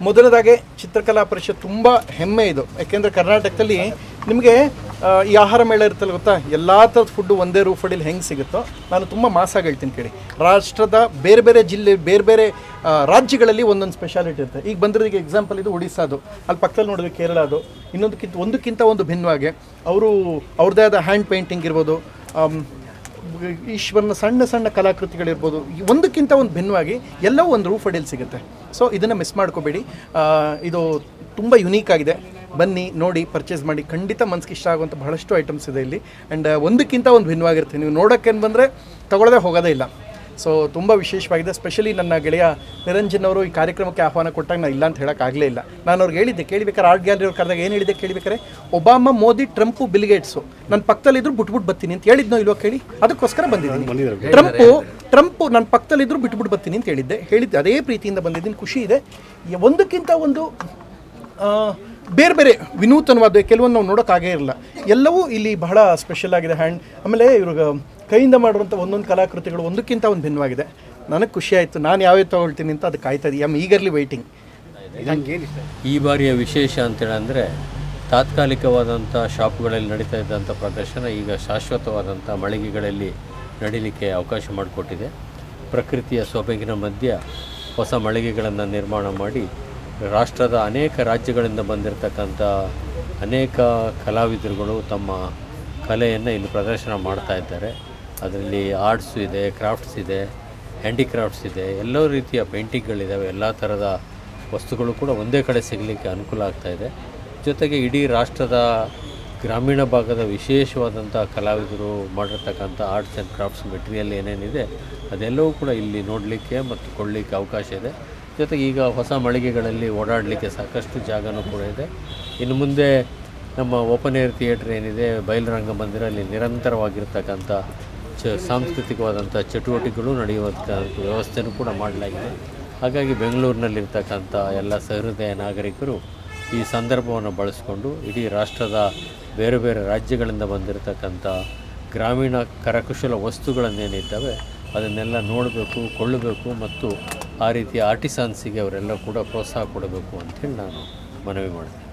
ಮೊದಲದಾಗೆ ಚಿತ್ರಕಲಾ ಪರಿಷತ್ ತುಂಬ ಹೆಮ್ಮೆ ಇದು. ಯಾಕೆಂದರೆ ಕರ್ನಾಟಕದಲ್ಲಿ ನಿಮಗೆ ಈ ಆಹಾರ ಮೇಳ ಇರುತ್ತಲ್ಲ ಗೊತ್ತಾ, ಎಲ್ಲ ಥರದ ಫುಡ್ಡು ಒಂದೇ ರೂಫ್ ಅಡಿಲಿ ಹೆಂಗೆ ಸಿಗುತ್ತೋ, ನಾನು ತುಂಬ ಮಾಸಾಗಿ ಹೇಳ್ತೀನಿ ಕೇಳಿ. ರಾಷ್ಟ್ರದ ಬೇರೆ ಬೇರೆ ಜಿಲ್ಲೆ, ಬೇರೆ ಬೇರೆ ರಾಜ್ಯಗಳಲ್ಲಿ ಒಂದೊಂದು ಸ್ಪೆಷಾಲಿಟಿ ಇರುತ್ತೆ. ಈಗ ಬಂದಿರೋದಕ್ಕೆ ಎಕ್ಸಾಂಪಲ್ ಇದು ಒಡಿಸ್ಸಾದು, ಅಲ್ಲಿ ಪಕ್ಕದಲ್ಲಿ ನೋಡಿದ್ರೆ ಕೇರಳದು, ಒಂದಕ್ಕಿಂತ ಒಂದು ಭಿನ್ನವಾಗಿ ಅವರು ಅವ್ರದ್ದೇ ಆದ ಹ್ಯಾಂಡ್ ಪೇಂಟಿಂಗ್ ಇರ್ಬೋದು, ಈಶ್ವರನ ಸಣ್ಣ ಸಣ್ಣ ಕಲಾಕೃತಿಗಳಿರ್ಬೋದು, ಒಂದಕ್ಕಿಂತ ಒಂದು ಭಿನ್ನವಾಗಿ ಎಲ್ಲವೂ ಒಂದು ರೂಫ್ ಅಡಿಯಲ್ಲಿ ಸಿಗುತ್ತೆ. ಸೊ ಇದನ್ನು ಮಿಸ್ ಮಾಡ್ಕೋಬೇಡಿ. ಇದು ತುಂಬ ಯುನೀಕ್ ಆಗಿದೆ. ಬನ್ನಿ, ನೋಡಿ, ಪರ್ಚೇಸ್ ಮಾಡಿ. ಖಂಡಿತ ಮನಸ್ಸಿಗೆ ಇಷ್ಟ ಆಗುವಂಥ ಬಹಳಷ್ಟು ಐಟಮ್ಸ್ ಇದೆ ಇಲ್ಲಿ. ಆ್ಯಂಡ್ ಒಂದಕ್ಕಿಂತ ಒಂದು ಭಿನ್ನವಾಗಿರುತ್ತೆ. ನೀವು ನೋಡೋಕ್ಕೇನು ಬಂದರೆ ತಗೊಳ್ಳೋದೇ ಹೋಗೋದೇ ಇಲ್ಲ. ಸೊ ತುಂಬ ವಿಶೇಷವಾಗಿದೆ. ಸ್ಪೆಷಲಿ ನನ್ನ ಗೆಳೆಯ ನಿರಂಜನ್ ಅವರು ಈ ಕಾರ್ಯಕ್ರಮಕ್ಕೆ ಆಹ್ವಾನ ಕೊಟ್ಟಾಗ ನಾನು ಇಲ್ಲ ಅಂತ ಹೇಳೋಕ್ಕಾಗಲೇ ಇಲ್ಲ. ನಾನು ಅವ್ರಿಗೆ ಹೇಳಿದ್ದೆ, ಕೇಳಿಬೇಕಾರೆ ಆರ್ಟ್ ಗ್ಯಾಲರಿ ಅವ್ರು ಕರೆದಾಗ ಏನು ಹೇಳಿದ್ದೆ ಕೇಳಿಬೇಕಾರೆ, ಒಬಾಮ, ಮೋದಿ, ಟ್ರಂಪು, ಬಿಲ್ಗೇಟ್ಸು ನನ್ನ ಪಕ್ಕದಲ್ಲಿದ್ದರು ಬಿಟ್ಬಿಟ್ಟು ಬರ್ತೀನಿ ಅಂತ ಹೇಳಿದ್ನೋ ಇಲ್ವೋ ಕೇಳಿ, ಅದಕ್ಕೋಸ್ಕರ ಬಂದಿದ್ದೀನಿ. ಟ್ರಂಪು ನನ್ನ ಪಕ್ಕದಲ್ಲಿದ್ದರು ಬಿಟ್ಬಿಟ್ಟು ಬರ್ತೀನಿ ಅಂತ ಹೇಳಿದ್ದೆ ಅದೇ ಪ್ರೀತಿಯಿಂದ ಬಂದಿದ್ದೀನಿ. ಖುಷಿ ಇದೆ. ಒಂದಕ್ಕಿಂತ ಒಂದು ಬೇರೆ ಬೇರೆ ವಿನೂತನವಾದ ಕೆಲವೊಂದು ನಾವು ನೋಡೋಕ್ಕಾಗೇ ಇರಲ್ಲ. ಎಲ್ಲವೂ ಇಲ್ಲಿ ಬಹಳ ಸ್ಪೆಷಲ್ ಆಗಿದೆ. ಹ್ಯಾಂಡ್ ಆಮೇಲೆ ಇವ್ರಿಗೆ ಕೈಯಿಂದ ಮಾಡಿರುವಂಥ ಒಂದೊಂದು ಕಲಾಕೃತಿಗಳು ಒಂದಕ್ಕಿಂತ ಒಂದು ಭಿನ್ನವಾಗಿದೆ. ನನಗೆ ಖುಷಿ ಆಯಿತು. ನಾನು ಯಾವ್ಯಾವ ತೊಗೊಳ್ತೀನಿ ಅಂತ ಅದು ಕಾಯ್ತಾ ಇದ್ದೀನಿ. Eagerly waiting. ಈ ಬಾರಿಯ ವಿಶೇಷ ಅಂತೇಳಂದರೆ ತಾತ್ಕಾಲಿಕವಾದಂಥ ಶಾಪ್ಗಳಲ್ಲಿ ನಡೀತಾ ಇದ್ದಂಥ ಪ್ರದರ್ಶನ ಈಗ ಶಾಶ್ವತವಾದಂಥ ಮಳಿಗೆಗಳಲ್ಲಿ ನಡೀಲಿಕ್ಕೆ ಅವಕಾಶ ಮಾಡಿಕೊಟ್ಟಿದೆ. ಪ್ರಕೃತಿಯ ಸೊಬಗಿನ ಮಧ್ಯೆ ಹೊಸ ಮಳಿಗೆಗಳನ್ನು ನಿರ್ಮಾಣ ಮಾಡಿ ರಾಷ್ಟ್ರದ ಅನೇಕ ರಾಜ್ಯಗಳಿಂದ ಬಂದಿರತಕ್ಕಂಥ ಅನೇಕ ಕಲಾವಿದರುಗಳು ತಮ್ಮ ಕಲೆಯನ್ನು ಇಲ್ಲಿ ಪ್ರದರ್ಶನ ಮಾಡ್ತಾ ಇದ್ದಾರೆ. ಅದರಲ್ಲಿ ಆರ್ಟ್ಸು ಇದೆ, ಕ್ರಾಫ್ಟ್ಸ್ ಇದೆ, ಹ್ಯಾಂಡಿಕ್ರಾಫ್ಟ್ಸ್ ಇದೆ, ಎಲ್ಲ ರೀತಿಯ ಪೇಂಟಿಂಗ್ಗಳಿದ್ದಾವೆ. ಎಲ್ಲ ಥರದ ವಸ್ತುಗಳು ಕೂಡ ಒಂದೇ ಕಡೆ ಸಿಗಲಿಕ್ಕೆ ಅನುಕೂಲ ಆಗ್ತಾಯಿದೆ. ಜೊತೆಗೆ ಇಡೀ ರಾಷ್ಟ್ರದ ಗ್ರಾಮೀಣ ಭಾಗದ ವಿಶೇಷವಾದಂಥ ಕಲಾವಿದರು ಮಾಡಿರ್ತಕ್ಕಂಥ ಆರ್ಟ್ಸ್ ಆ್ಯಂಡ್ ಕ್ರಾಫ್ಟ್ಸ್ ಮೆಟೀರಿಯಲ್ ಏನೇನಿದೆ ಅದೆಲ್ಲವೂ ಕೂಡ ಇಲ್ಲಿ ನೋಡಲಿಕ್ಕೆ ಮತ್ತು ಕೊಳ್ಳಲಿಕ್ಕೆ ಅವಕಾಶ ಇದೆ. ಜೊತೆಗೆ ಈಗ ಹೊಸ ಮಳಿಗೆಗಳಲ್ಲಿ ಓಡಾಡಲಿಕ್ಕೆ ಸಾಕಷ್ಟು ಜಾಗನೂ ಕೂಡ ಇದೆ. ಇನ್ನು ಮುಂದೆ ನಮ್ಮ ಓಪನ್ ಏರ್ ಥಿಯೇಟ್ರ್ ಏನಿದೆ, ಬಯಲು ಮಂದಿರ, ಅಲ್ಲಿ ನಿರಂತರವಾಗಿರ್ತಕ್ಕಂಥ ಸಾಂಸ್ಕೃತಿಕವಾದಂಥ ಚಟುವಟಿಕೆಗಳು ನಡೆಯುವಂಥ ವ್ಯವಸ್ಥೆನೂ ಕೂಡ ಮಾಡಲಾಗಿದೆ. ಹಾಗಾಗಿ ಬೆಂಗಳೂರಿನಲ್ಲಿರ್ತಕ್ಕಂಥ ಎಲ್ಲ ಸಹೃದಯ ನಾಗರಿಕರು ಈ ಸಂದರ್ಭವನ್ನು ಬಳಸಿಕೊಂಡು ಇಡೀ ರಾಷ್ಟ್ರದ ಬೇರೆ ಬೇರೆ ರಾಜ್ಯಗಳಿಂದ ಬಂದಿರತಕ್ಕಂಥ ಗ್ರಾಮೀಣ ಕರಕುಶಲ ವಸ್ತುಗಳನ್ನೇನಿದ್ದಾವೆ ಅದನ್ನೆಲ್ಲ ನೋಡಬೇಕು, ಕೊಳ್ಳಬೇಕು ಮತ್ತು ಆ ರೀತಿಯ ಆರ್ಟಿಸನ್ಸಿಗೆ ಅವರೆಲ್ಲ ಕೂಡ ಪ್ರೋತ್ಸಾಹ ಕೊಡಬೇಕು ಅಂಥೇಳಿ ನಾನು ಮನವಿ ಮಾಡಿದೆ.